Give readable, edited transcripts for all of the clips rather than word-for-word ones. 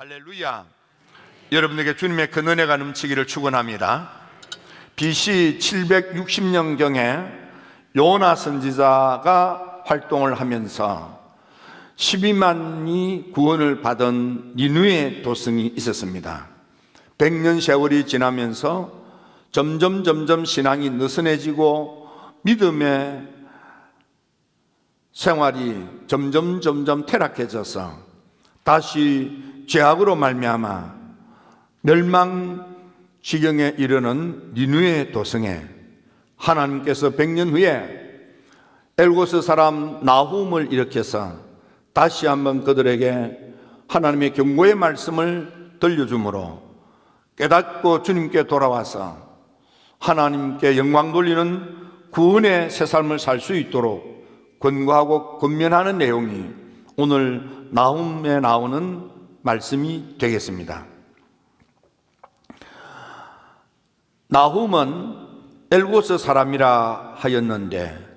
할렐루야. 여러분에게 주님의 큰 은혜가 넘치기를 축원합니다. BC 760년경에 요나 선지자가 활동을 하면서 12만이 구원을 받은 니느웨 도성이 있었습니다. 100년 세월이 지나면서 점점 신앙이 느슨해지고 믿음의 생활이 점점 퇴락해져서 다시 죄악으로 말미암아 멸망 지경에 이르는 니느웨 도성에 하나님께서 100년 후에 엘고스 사람 나훔을 일으켜서 다시 한번 그들에게 하나님의 경고의 말씀을 들려주므로 깨닫고 주님께 돌아와서 하나님께 영광 돌리는 구원의 새 삶을 살 수 있도록 권고하고 권면하는 내용이 오늘 나훔에 나오는 말씀이 되겠습니다. 나훔은 엘고스 사람이라 하였는데,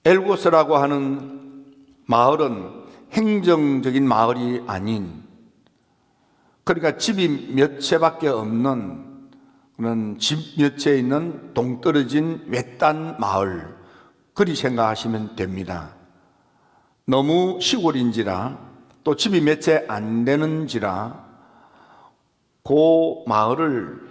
엘고스라고 하는 마을은 행정적인 마을이 아닌, 그러니까 집이 몇 채밖에 없는 그런 집 몇 채 있는 동떨어진 외딴 마을, 그리 생각하시면 됩니다. 너무 시골인지라 또 집이 몇 채 안 되는지라 그 마을을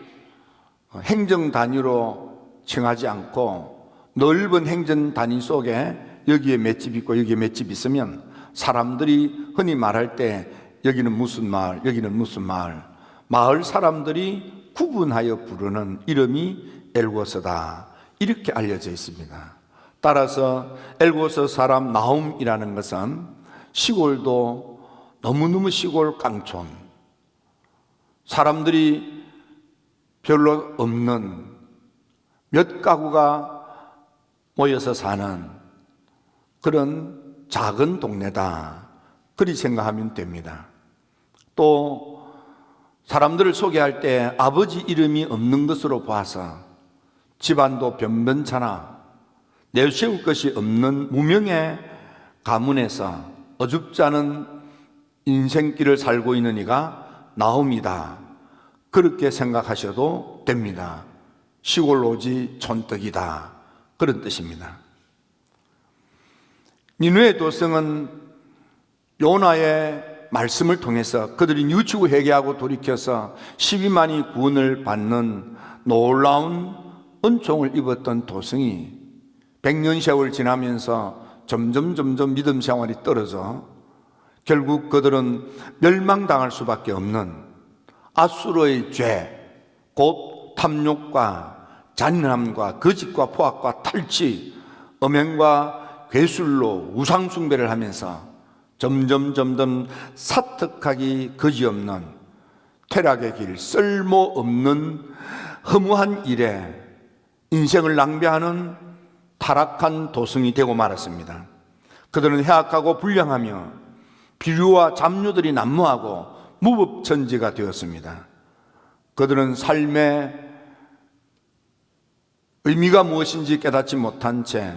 행정 단위로 칭하지 않고 넓은 행정 단위 속에 여기에 몇 집 있고 여기에 몇 집 있으면 사람들이 흔히 말할 때 여기는 무슨 마을, 여기는 무슨 마을, 마을 사람들이 구분하여 부르는 이름이 엘고스다, 이렇게 알려져 있습니다. 따라서 엘고스 사람 나훔이라는 것은 시골도 너무너무 시골 깡촌, 사람들이 별로 없는 몇 가구가 모여서 사는 그런 작은 동네다, 그리 생각하면 됩니다. 또 사람들을 소개할 때 아버지 이름이 없는 것으로 봐서 집안도 변변찮아 내세울 것이 없는 무명의 가문에서 어줍지 않은 인생길을 살고 있는 이가 나훔이다, 그렇게 생각하셔도 됩니다. 시골 오지 촌떡이다, 그런 뜻입니다. 니느웨 도성은 요나의 말씀을 통해서 그들이 뉘우치고 회개하고 돌이켜서 12만이 구원을 받는 놀라운 은총을 입었던 도성이 100년 세월 지나면서 점점 믿음 생활이 떨어져 결국 그들은 멸망당할 수밖에 없는 아수르의 죄, 곧 탐욕과 잔인함과 거짓과 포악과 탈취, 음행과 괴술로 우상숭배를 하면서 점점 사특하기 그지없는 퇴락의 길, 쓸모없는 허무한 일에 인생을 낭비하는 타락한 도성이 되고 말았습니다. 그들은 해악하고 불량하며 비류와 잡류들이 난무하고 무법천지가 되었습니다. 그들은 삶의 의미가 무엇인지 깨닫지 못한 채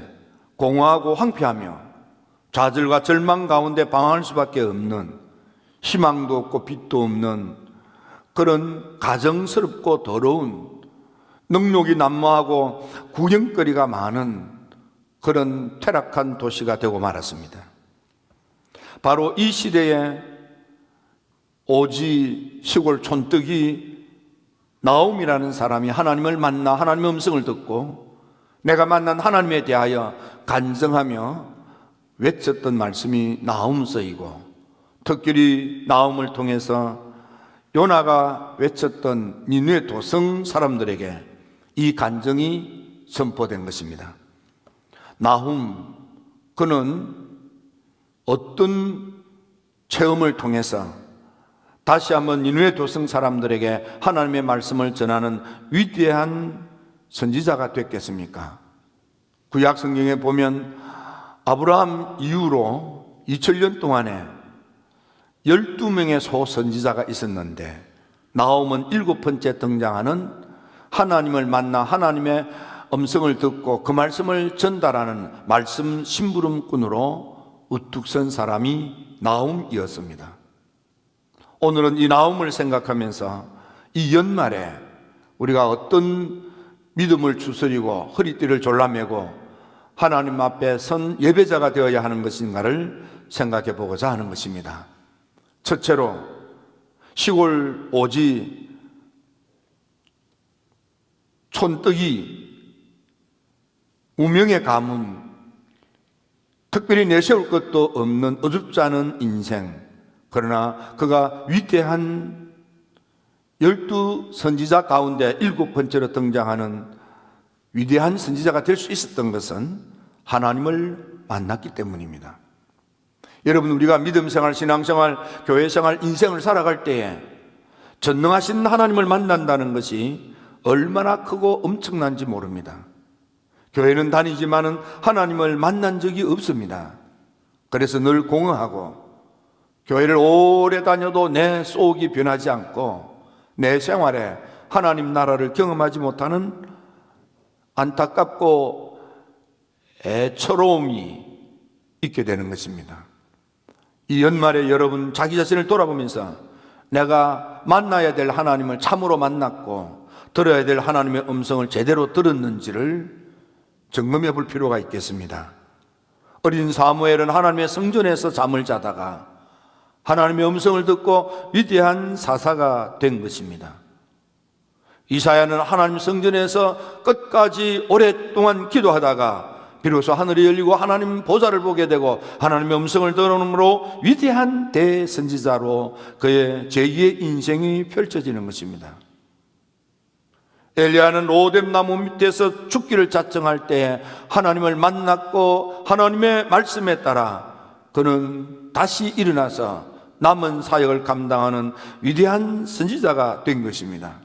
공허하고 황폐하며 좌절과 절망 가운데 방황할 수밖에 없는, 희망도 없고 빛도 없는 그런 가정스럽고 더러운, 능욕이 난무하고 구경거리가 많은 그런 퇴락한 도시가 되고 말았습니다. 바로 이 시대에 오지 시골 촌뜨기 나훔이라는 사람이 하나님을 만나 하나님의 음성을 듣고 내가 만난 하나님에 대하여 간증하며 외쳤던 말씀이 나훔서이고, 특별히 나훔을 통해서 요나가 외쳤던 니느웨 도성 사람들에게 이 간증이 선포된 것입니다. 나훔, 그는 어떤 체험을 통해서 다시 한번 니느웨 도성 사람들에게 하나님의 말씀을 전하는 위대한 선지자가 됐겠습니까? 구약 성경에 보면 아브라함 이후로 2000년 동안에 12명의 소선지자가 있었는데 나훔은 7번째 등장하는 하나님을 만나 하나님의 음성을 듣고 그 말씀을 전달하는 말씀 심부름꾼으로 우뚝 선 사람이 나훔이었습니다. 오늘은 이 나옴을 생각하면서 이 연말에 우리가 어떤 믿음을 추스리고 허리띠를 졸라매고 하나님 앞에 선 예배자가 되어야 하는 것인가를 생각해 보고자 하는 것입니다. 첫째로 시골 오지 촌뜨기 무명의 가문, 특별히 내세울 것도 없는 어줍지 않은 인생, 그러나 그가 위대한 12선지자 가운데 7번째로 등장하는 위대한 선지자가 될 수 있었던 것은 하나님을 만났기 때문입니다. 여러분, 우리가 믿음생활, 신앙생활, 교회생활, 인생을 살아갈 때에 전능하신 하나님을 만난다는 것이 얼마나 크고 엄청난지 모릅니다. 교회는 다니지만은 하나님을 만난 적이 없습니다. 그래서 늘 공허하고 교회를 오래 다녀도 내 속이 변하지 않고 내 생활에 하나님 나라를 경험하지 못하는 안타깝고 애처로움이 있게 되는 것입니다. 이 연말에 여러분 자기 자신을 돌아보면서 내가 만나야 될 하나님을 참으로 만났고 들어야 될 하나님의 음성을 제대로 들었는지를 점검해 볼 필요가 있겠습니다. 어린 사무엘은 하나님의 성전에서 잠을 자다가 하나님의 음성을 듣고 위대한 사사가 된 것입니다. 이사야는 하나님 성전에서 끝까지 오랫동안 기도하다가 비로소 하늘이 열리고 하나님 보좌를 보게 되고 하나님의 음성을 들음으로 위대한 대선지자로 그의 제2의 인생이 펼쳐지는 것입니다. 엘리야는 로뎀 나무 밑에서 죽기를 작정할 때 하나님을 만났고 하나님의 말씀에 따라 그는 다시 일어나서 남은 사역을 감당하는 위대한 선지자가 된 것입니다.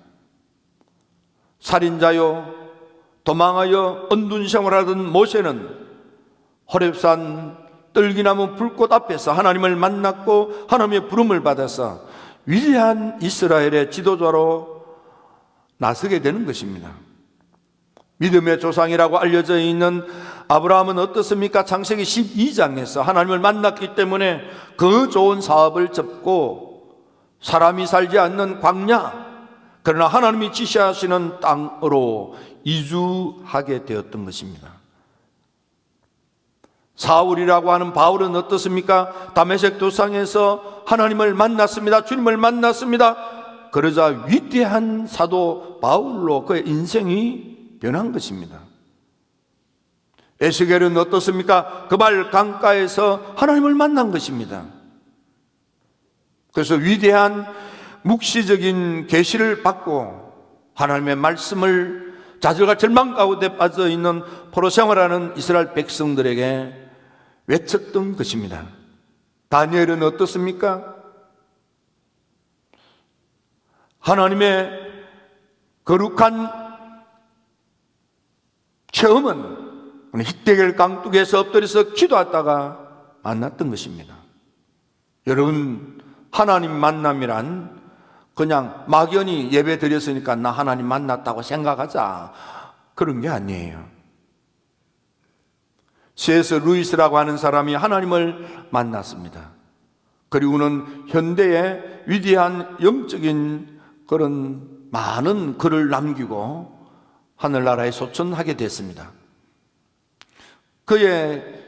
살인자요 도망하여 언둔 생활하던 모세는 호렙산 떨기나무 불꽃 앞에서 하나님을 만났고 하나님의 부름을 받아서 위대한 이스라엘의 지도자로 나서게 되는 것입니다. 믿음의 조상이라고 알려져 있는 아브라함은 어떻습니까? 창세기 12장에서 하나님을 만났기 때문에 그 좋은 사업을 접고 사람이 살지 않는 광야, 그러나 하나님이 지시하시는 땅으로 이주하게 되었던 것입니다. 사울이라고 하는 바울은 어떻습니까? 다메섹 도상에서 하나님을 만났습니다. 주님을 만났습니다. 그러자 위대한 사도 바울로 그의 인생이 변한 것입니다. 에스겔은 어떻습니까? 그발 강가에서 하나님을 만난 것입니다. 그래서 위대한 묵시적인 계시를 받고 하나님의 말씀을 좌절과 절망 가운데 빠져 있는 포로 생활하는 이스라엘 백성들에게 외쳤던 것입니다. 다니엘은 어떻습니까? 하나님의 거룩한 체험은 히데겔 강둑에서 엎드려서 기도하다가 만났던 것입니다. 여러분, 하나님 만남이란 그냥 막연히 예배 드렸으니까 나 하나님 만났다고 생각하자, 그런 게 아니에요. C.S. 루이스라고 하는 사람이 하나님을 만났습니다. 그리고는 현대의 위대한 영적인 그런 많은 글을 남기고 하늘나라에 소천하게 됐습니다. 그의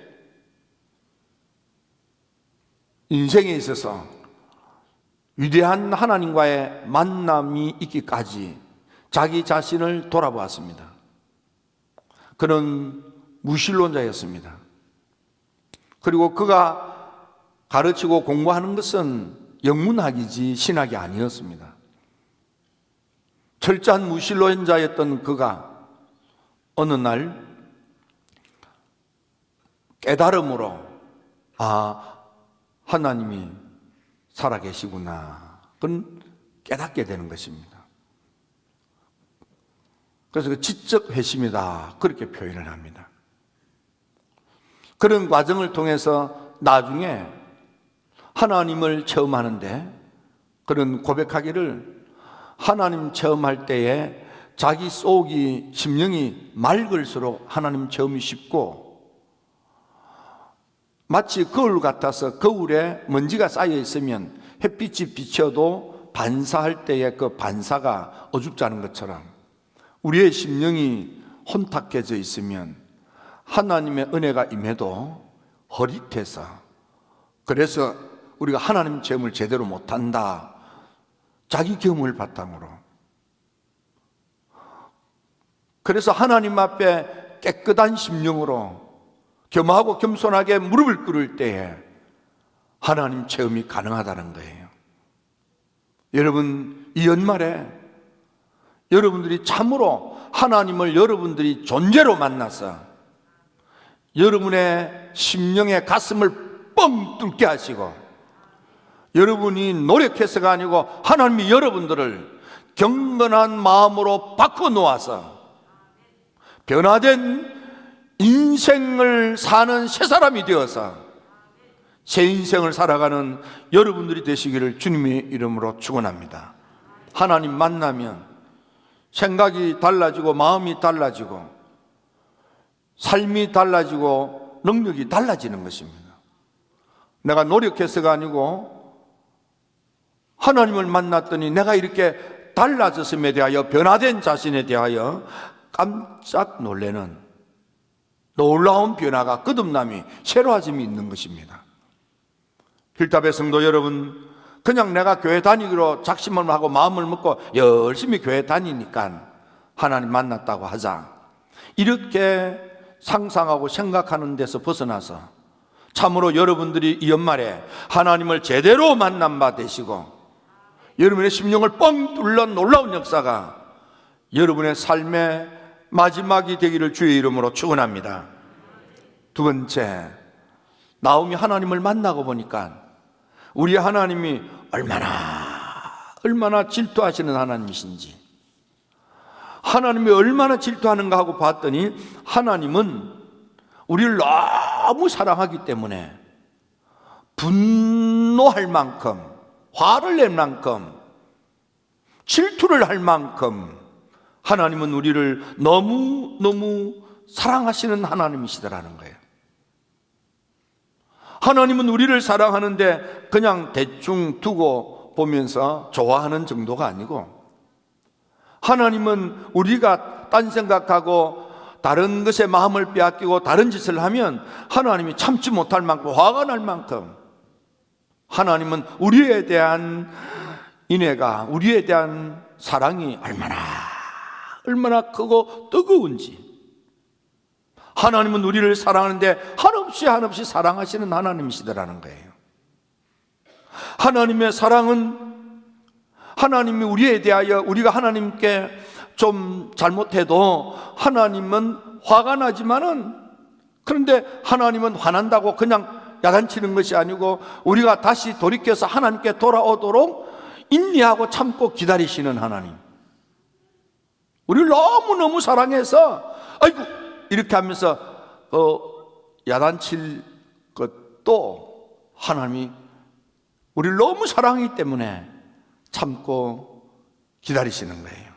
인생에 있어서 위대한 하나님과의 만남이 있기까지 자기 자신을 돌아보았습니다. 그는 무신론자였습니다. 그리고 그가 가르치고 공부하는 것은 영문학이지 신학이 아니었습니다. 철저한 무신론자였던 그가 어느 날 깨달음으로 하나님이 살아계시구나, 그건 깨닫게 되는 것입니다. 그래서 그 지적 회심이다, 그렇게 표현을 합니다. 그런 과정을 통해서 나중에 하나님을 체험하는데 그런 고백하기를, 하나님 체험할 때에 자기 속이 심령이 맑을수록 하나님 체험이 쉽고 마치 거울 같아서 거울에 먼지가 쌓여 있으면 햇빛이 비쳐도 반사할 때의 그 반사가 어둡지 않은 것처럼 우리의 심령이 혼탁해져 있으면 하나님의 은혜가 임해도 허릿해서, 그래서 우리가 하나님 체험을 제대로 못한다, 자기 경험을 바탕으로. 그래서 하나님 앞에 깨끗한 심령으로 겸하고 겸손하게 무릎을 꿇을 때에 하나님 체험이 가능하다는 거예요. 여러분, 이 연말에 여러분들이 참으로 하나님을 여러분들이 존재로 만나서 여러분의 심령의 가슴을 뻥 뚫게 하시고, 여러분이 노력해서가 아니고 하나님이 여러분들을 경건한 마음으로 바꿔놓아서 변화된 인생을 사는 새 사람이 되어서 새 인생을 살아가는 여러분들이 되시기를 주님의 이름으로 축원합니다. 하나님 만나면 생각이 달라지고 마음이 달라지고 삶이 달라지고 능력이 달라지는 것입니다. 내가 노력해서가 아니고 하나님을 만났더니 내가 이렇게 달라졌음에 대하여, 변화된 자신에 대하여 깜짝 놀라는 놀라운 변화가, 거듭남이, 새로워짐이 있는 것입니다. 필답의 성도 여러분, 그냥 내가 교회 다니기로 작심을 하고 마음을 먹고 열심히 교회 다니니까 하나님 만났다고 하자, 이렇게 상상하고 생각하는 데서 벗어나서 참으로 여러분들이 이 연말에 하나님을 제대로 만난 바 되시고 여러분의 심령을 뻥 뚫는 놀라운 역사가 여러분의 삶의 마지막이 되기를 주의 이름으로 축원합니다. 두 번째, 나오미 하나님을 만나고 보니까 우리 하나님이 얼마나 질투하시는 하나님이신지, 하나님이 얼마나 질투하는가 하고 봤더니 하나님은 우리를 너무 사랑하기 때문에 분노할 만큼, 화를 낼 만큼, 질투를 할 만큼 하나님은 우리를 너무 사랑하시는 하나님이시더라는 거예요. 하나님은 우리를 사랑하는데 그냥 대충 두고 보면서 좋아하는 정도가 아니고, 하나님은 우리가 딴 생각하고 다른 것에 마음을 빼앗기고 다른 짓을 하면 하나님이 참지 못할 만큼, 화가 날 만큼 하나님은 우리에 대한 인애가, 우리에 대한 사랑이 얼마나 크고 뜨거운지, 하나님은 우리를 사랑하는데 한없이 사랑하시는 하나님이시더라는 거예요. 하나님의 사랑은, 하나님이 우리에 대하여 우리가 하나님께 좀 잘못해도 하나님은 화가 나지만은, 그런데 하나님은 화난다고 그냥 야단치는 것이 아니고 우리가 다시 돌이켜서 하나님께 돌아오도록 인내하고 참고 기다리시는 하나님, 우리를 너무너무 사랑해서 아이고 이렇게 하면서 야단칠 것도 하나님이 우리를 너무 사랑하기 때문에 참고 기다리시는 거예요.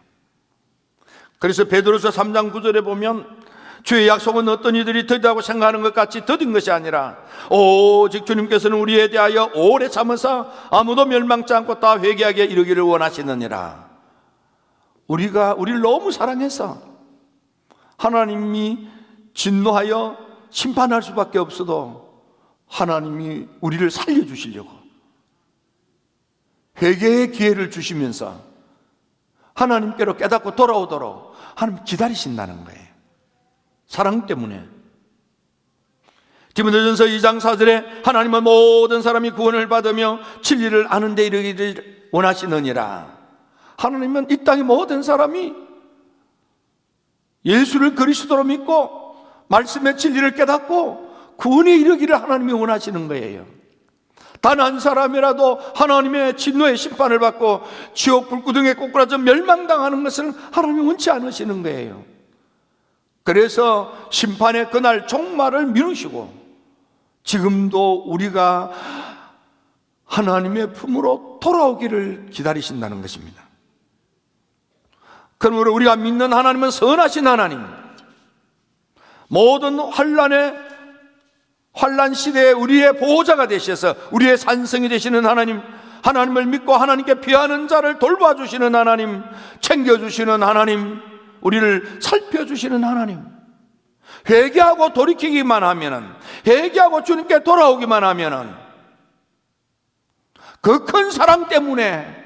그래서 베드로서 3장 9절에 보면 주의 약속은 어떤 이들이 더디다고 생각하는 것 같이 더딘 것이 아니라 오직 주님께서는 우리에 대하여 오래 참으사 아무도 멸망치 않고 다 회개하게 이르기를 원하시느니라. 우리를 너무 사랑해서 하나님이 진노하여 심판할 수밖에 없어도 하나님이 우리를 살려주시려고 회개의 기회를 주시면서 하나님께로 깨닫고 돌아오도록 하나님 기다리신다는 거예요. 사랑 때문에. 디모데전서 2장 4절에 하나님은 모든 사람이 구원을 받으며 진리를 아는 데 이르기를 원하시느니라. 하나님은 이 땅의 모든 사람이 예수를 그리스도로 믿고 말씀의 진리를 깨닫고 구원에 이르기를 하나님이 원하시는 거예요. 단 한 사람이라도 하나님의 진노의 심판을 받고 지옥 불구덩이에 꼬꾸라져 멸망당하는 것을 하나님이 원치 않으시는 거예요. 그래서 심판의 그날 종말을 미루시고 지금도 우리가 하나님의 품으로 돌아오기를 기다리신다는 것입니다. 그러므로 우리가 믿는 하나님은 선하신 하나님, 모든 환난에 환난 시대에 우리의 보호자가 되셔서 우리의 산성이 되시는 하나님, 하나님을 믿고 하나님께 피하는 자를 돌봐주시는 하나님, 챙겨주시는 하나님, 우리를 살펴주시는 하나님, 회개하고 돌이키기만 하면은, 회개하고 주님께 돌아오기만 하면은 그 큰 사랑 때문에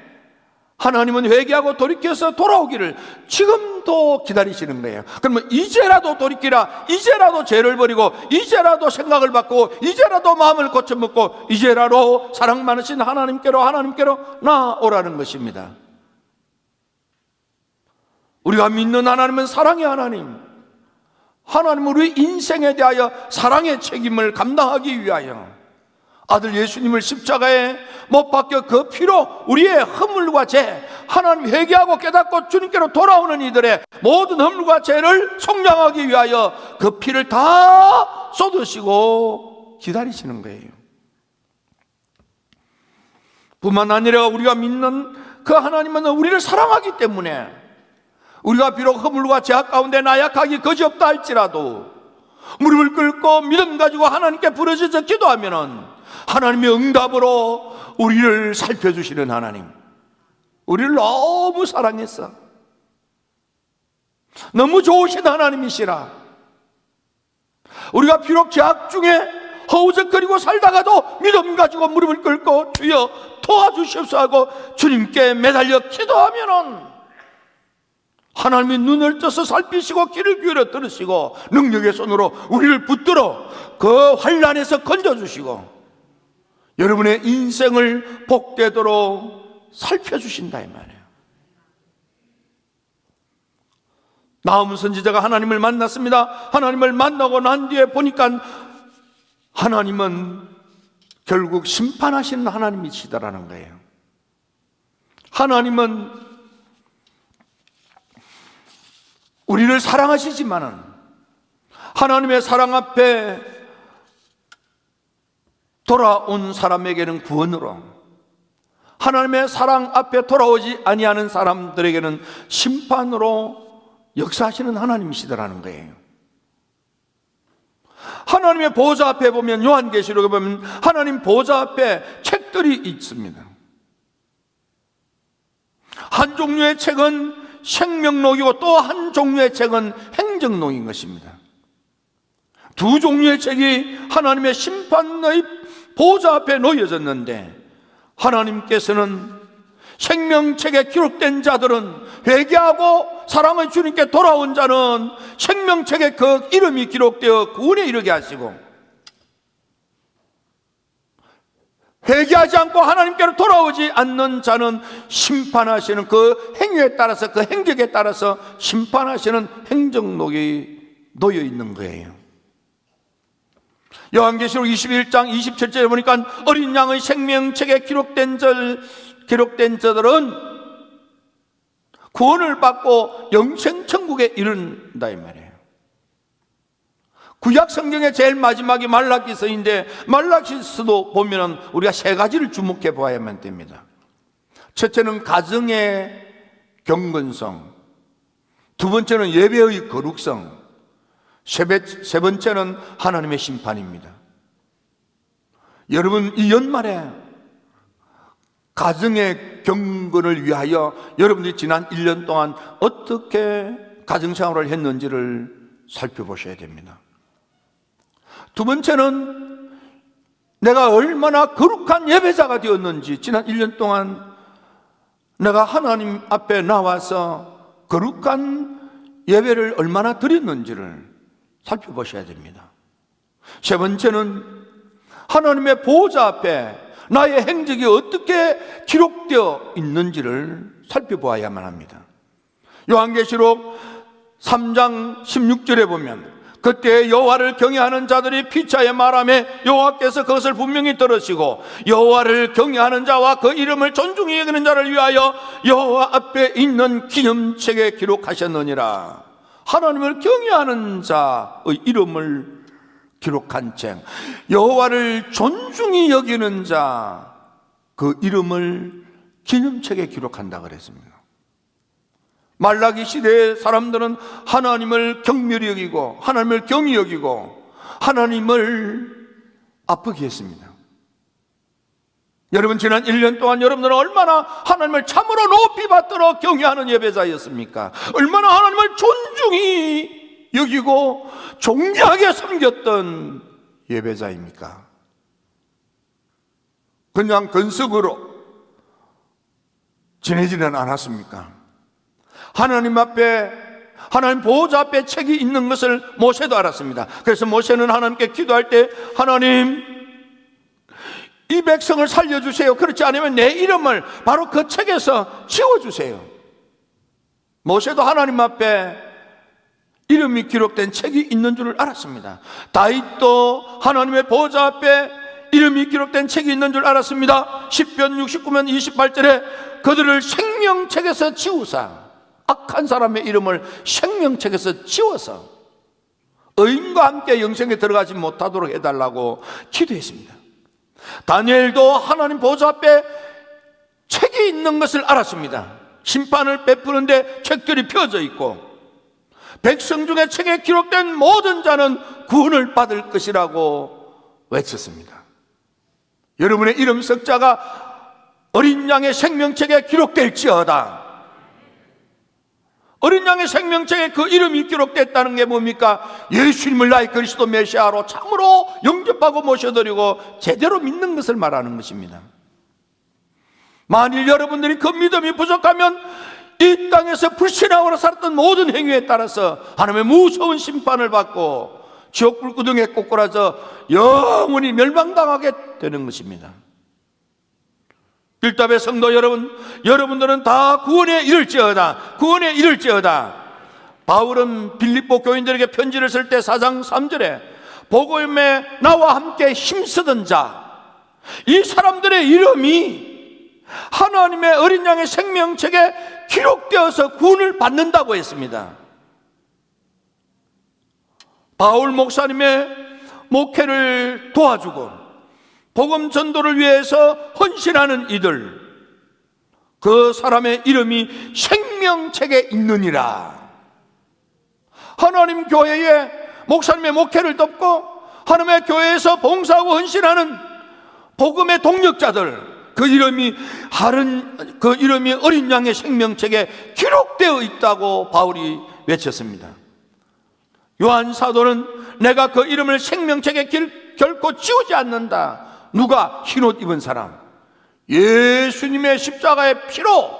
하나님은 회개하고 돌이켜서 돌아오기를 지금도 기다리시는 거예요. 그러면 이제라도 돌이키라, 이제라도 죄를 버리고, 이제라도 생각을 바꾸고, 이제라도 마음을 고쳐먹고, 이제라도 사랑 많으신 하나님께로 나오라는 것입니다. 우리가 믿는 하나님은 사랑의 하나님, 하나님은 우리 인생에 대하여 사랑의 책임을 감당하기 위하여 아들 예수님을 십자가에 못 박혀 그 피로 우리의 허물과 죄, 하나님 회개하고 깨닫고 주님께로 돌아오는 이들의 모든 허물과 죄를 속량하기 위하여 그 피를 다 쏟으시고 기다리시는 거예요. 뿐만 아니라 우리가 믿는 그 하나님은 우리를 사랑하기 때문에 우리가 비록 허물과 죄악 가운데 나약하기 그지없다 할지라도 무릎을 꿇고 믿음 가지고 하나님께 부르짖어 기도하면은 하나님의 응답으로 우리를 살펴주시는 하나님, 우리를 너무 사랑했어, 너무 좋으신 하나님이시라. 우리가 비록 죄악 중에 허우적거리고 살다가도 믿음 가지고 무릎을 꿇고 주여 도와주시옵소서 하고 주님께 매달려 기도하면은 하나님이 눈을 떠서 살피시고 귀를 기울여 들으시고 능력의 손으로 우리를 붙들어 그 환난에서 건져주시고 여러분의 인생을 복되도록 살펴주신다 이 말이에요. 나훔 선지자가 하나님을 만났습니다. 하나님을 만나고 난 뒤에 보니까 하나님은 결국 심판하시는 하나님이시다라는 거예요. 하나님은 우리를 사랑하시지만은 하나님의 사랑 앞에 돌아온 사람에게는 구원으로, 하나님의 사랑 앞에 돌아오지 아니하는 사람들에게는 심판으로 역사하시는 하나님이시더라는 거예요. 하나님의 보좌 앞에 보면, 요한계시록에 보면 하나님 보좌 앞에 책들이 있습니다. 한 종류의 책은 생명록이고 또 한 종류의 책은 행정록인 것입니다. 두 종류의 책이 하나님의 심판의 보좌 앞에 놓여졌는데 하나님께서는 생명책에 기록된 자들은, 회개하고 사랑의 주님께 돌아온 자는 생명책에 그 이름이 기록되어 구원에 이르게 하시고, 회개하지 않고 하나님께로 돌아오지 않는 자는 심판하시는 그 행위에 따라서, 그 행적에 따라서 심판하시는 행정록이 놓여 있는 거예요. 요한계시록 21장 27절에 보니까 어린 양의 생명책에 기록된 자들은 구원을 받고 영생 천국에 이른다 이 말이에요. 구약 성경의 제일 마지막이 말라기서인데, 말라기서도 보면은 우리가 세 가지를 주목해 봐야만 됩니다. 첫째는 가정의 경건성, 두 번째는 예배의 거룩성, 세 번째는 하나님의 심판입니다. 여러분, 이 연말에 가정의 경건을 위하여 여러분들이 지난 1년 동안 어떻게 가정생활을 했는지를 살펴보셔야 됩니다. 두 번째는 내가 얼마나 거룩한 예배자가 되었는지, 지난 1년 동안 내가 하나님 앞에 나와서 거룩한 예배를 얼마나 드렸는지를 살펴보셔야 됩니다. 세 번째는 하나님의 보호자 앞에 나의 행적이 어떻게 기록되어 있는지를 살펴보아야만 합니다. 요한계시록 3장 16절에 보면 그때 여호와를 경외하는 자들이 피차에 말하며 여호와께서 그것을 분명히 들으시고 여호와를 경외하는 자와 그 이름을 존중히 여기는 자를 위하여 여호와 앞에 있는 기념책에 기록하셨느니라. 하나님을 경외하는 자의 이름을 기록한 책, 여호와를 존중히 여기는 자 그 이름을 기념책에 기록한다 그랬습니다. 말라기 시대의 사람들은 하나님을 경멸히 여기고 하나님을 경히 여기고 하나님을 아프게 했습니다. 여러분, 지난 1년 동안 여러분들은 얼마나 하나님을 참으로 높이 받들어 경외하는 예배자였습니까? 얼마나 하나님을 존중히 여기고 존귀하게 섬겼던 예배자입니까? 그냥 건석으로 지내지는 않았습니까? 하나님 앞에, 하나님 보호자 앞에 책이 있는 것을 모세도 알았습니다. 그래서 모세는 하나님께 기도할 때, 하나님, 이 백성을 살려주세요. 그렇지 않으면 내 이름을 바로 그 책에서 지워주세요. 모세도 하나님 앞에 이름이 기록된 책이 있는 줄 알았습니다. 다윗도 하나님의 보호자 앞에 이름이 기록된 책이 있는 줄 알았습니다. 시편 69편 28절에 그들을 생명책에서 지우사, 악한 사람의 이름을 생명책에서 지워서 의인과 함께 영생에 들어가지 못하도록 해달라고 기도했습니다. 다니엘도 하나님 보좌 앞에 책이 있는 것을 알았습니다. 심판을 베푸는데 책들이 펴져 있고 백성 중에 책에 기록된 모든 자는 구원을 받을 것이라고 외쳤습니다. 여러분의 이름 석자가 어린 양의 생명책에 기록될지어다. 어린 양의 생명책에 그 이름이 기록됐다는 게 뭡니까? 예수님을 나의 그리스도 메시아로 참으로 영접하고 모셔드리고 제대로 믿는 것을 말하는 것입니다. 만일 여러분들이 그 믿음이 부족하면 이 땅에서 불신앙으로 살았던 모든 행위에 따라서 하나님의 무서운 심판을 받고 지옥 불구덩이에 꼬꾸라져 영원히 멸망당하게 되는 것입니다. 빌답의 성도 여러분, 여러분들은 다 구원에 이를지어다, 구원에 이를지어다. 바울은 빌립보 교인들에게 편지를 쓸 때 4장 3절에 복음에 나와 함께 힘쓰던 자, 이 사람들의 이름이 하나님의 어린 양의 생명책에 기록되어서 구원을 받는다고 했습니다. 바울 목사님의 목회를 도와주고 복음 전도를 위해서 헌신하는 이들, 그 사람의 이름이 생명책에 있느니라. 하나님 교회에 목사님의 목회를 돕고 하나님의 교회에서 봉사하고 헌신하는 복음의 동력자들, 그 이름이 어린 양의 생명책에 기록되어 있다고 바울이 외쳤습니다. 요한 사도는 내가 그 이름을 생명책에 결코 지우지 않는다. 누가? 흰옷 입은 사람, 예수님의 십자가의 피로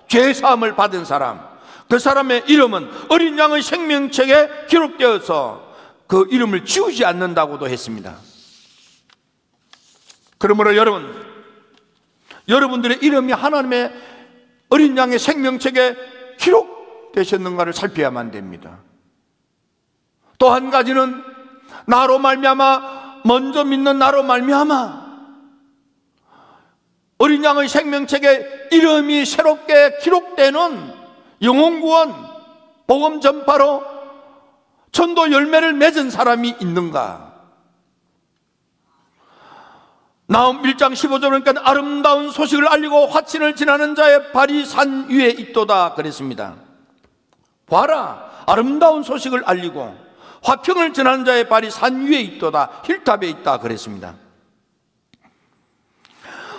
죄사함을 받은 사람, 그 사람의 이름은 어린 양의 생명책에 기록되어서 그 이름을 지우지 않는다고도 했습니다. 그러므로 여러분들의 이름이 하나님의 어린 양의 생명책에 기록되셨는가를 살펴야만 됩니다. 또 한 가지는 나로 말미암아, 먼저 믿는 나로 말미암아 어린 양의 생명책에 이름이 새롭게 기록되는 영혼구원, 복음 전파로 전도 열매를 맺은 사람이 있는가? 나음 1장 15절 보니까 아름다운 소식을 알리고 화친을 지나는 자의 발이 산 위에 있도다 그랬습니다. 봐라, 아름다운 소식을 알리고 화평을 전하는 자의 발이 산 위에 있도다, 힐탑에 있다 그랬습니다.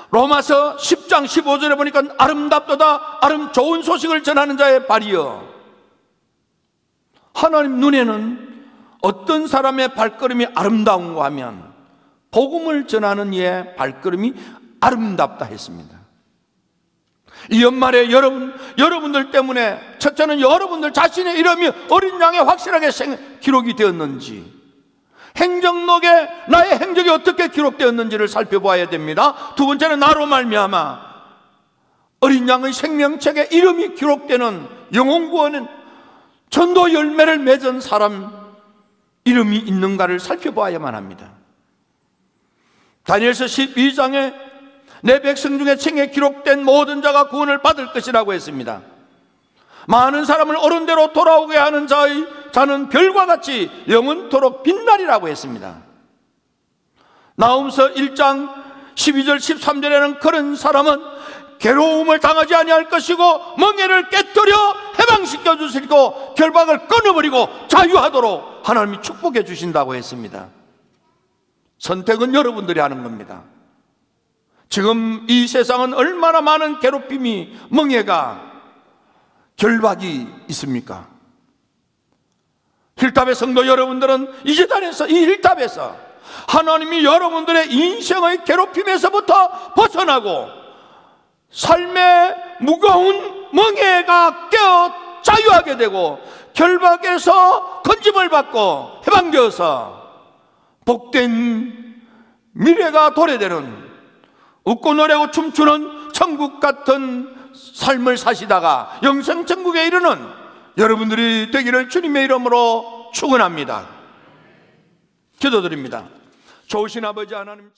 로마서 10장 15절에 보니까 아름답도다, 좋은 소식을 전하는 자의 발이여. 하나님 눈에는 어떤 사람의 발걸음이 아름다운가 하면 복음을 전하는 이의 발걸음이 아름답다 했습니다. 이 연말에 여러분들 때문에 첫째는 여러분들 자신의 이름이 어린 양에 확실하게 기록이 되었는지, 행정록에 나의 행적이 어떻게 기록되었는지를 살펴봐야 됩니다. 두 번째는 나로 말미암아 어린 양의 생명책에 이름이 기록되는 영혼구원은 전도 열매를 맺은 사람 이름이 있는가를 살펴봐야만 합니다. 다니엘서 12장에 내 백성 중에 책에 기록된 모든 자가 구원을 받을 것이라고 했습니다. 많은 사람을 옳은 대로 돌아오게 하는 자는 별과 같이 영원토록 빛나리라고 했습니다. 나훔서 1장 12절 13절에는 그런 사람은 괴로움을 당하지 아니할 것이고 멍에를 깨뜨려 해방시켜 주시고 결박을 끊어버리고 자유하도록 하나님이 축복해 주신다고 했습니다. 선택은 여러분들이 하는 겁니다. 지금 이 세상은 얼마나 많은 괴롭힘이, 멍해가, 결박이 있습니까? 힐탑의 성도 여러분들은 이 재단에서, 이 힐탑에서 하나님이 여러분들의 인생의 괴롭힘에서부터 벗어나고 삶의 무거운 멍해가 깨어 자유하게 되고 결박에서 건짐을 받고 해방되어서 복된 미래가 도래되는, 웃고 노래하고 춤추는 천국 같은 삶을 사시다가 영생 천국에 이르는 여러분들이 되기를 주님의 이름으로 축원합니다. 기도드립니다. 좋으신 아버지 하나님,